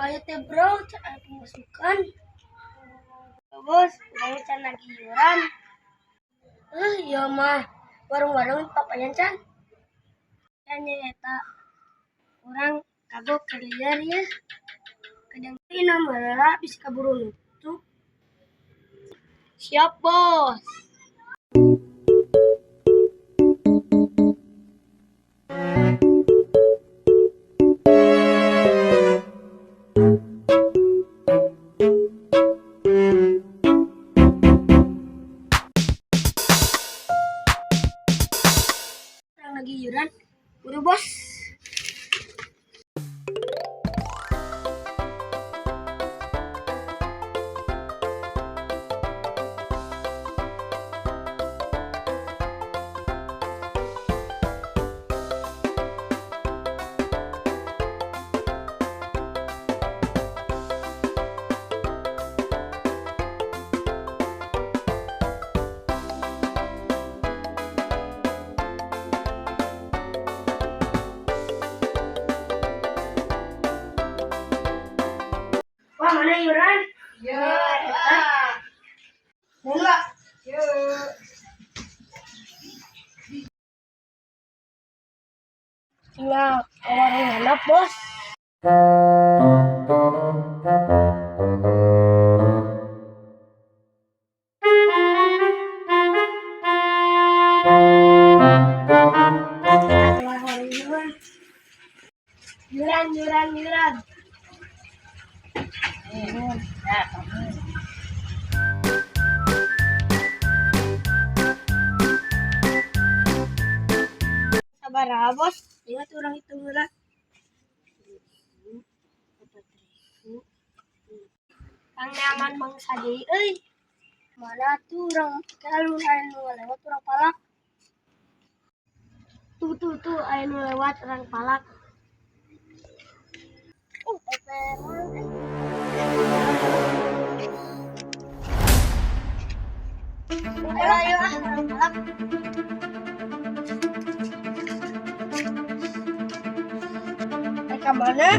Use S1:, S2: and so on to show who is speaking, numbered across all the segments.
S1: Ayo teh bro, ada pemasukan. Bos, udah can lagi iuran. Ya mah, warung-warung papayan can. Hanya eta orang kagok kerja ya. Kadang ini malah bisa kaburu nutup. Siap bos. Lagi iuran, buru bos. Wah, mana iuran? Ya, mula. Ya. Tinggal warung handap, bos. Yuran. Sabar bos, lihat orang itu murah. Kang nyaman Mang Sadi, mana tuh orang kalau anu lewat orang palak. Tuh anu lewat orang palak. Ayo orang palak. Mereka mana?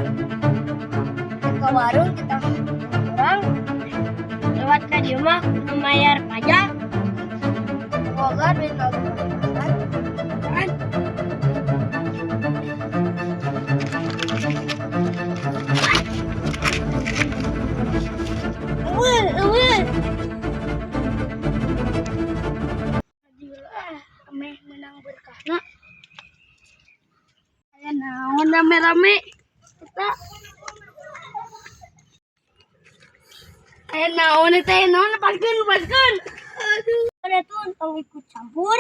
S1: Ke warung kita orang lewat ke dia mah membayar pajak. Semoga duit kan? Ameh menang berkahna. Aya naon rame-rame? Kita aya naon teh naon paskeun. Aduh, ada tuh tong ikut campur.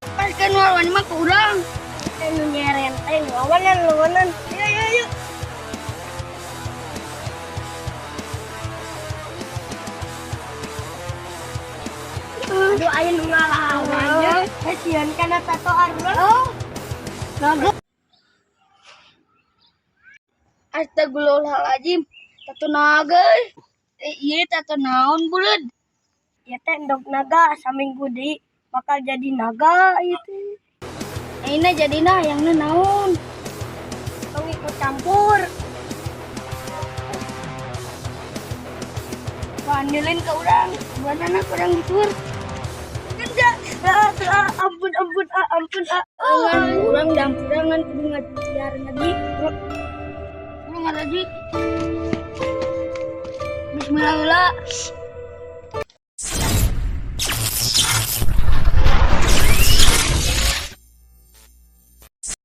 S1: Paskeun lawan mah ke urang. Nu nyeren teh lawanan. Ayo. Aduh, ayo ngalawan. Kasihan kana tato arul. Naga. Astagfirullahaladzim. Tato naga. Iya tato naon buleud. Ya teh endog naga saminggu deui bakal jadi naga itu. Ayeuna jadina hayangna naon? Tong ikut campur. Panilin ke urang. Buanana kurang ditur. Ampun. Urang dampurangan kudu ngajar ngaji. Kudu ngaji. Bismillah.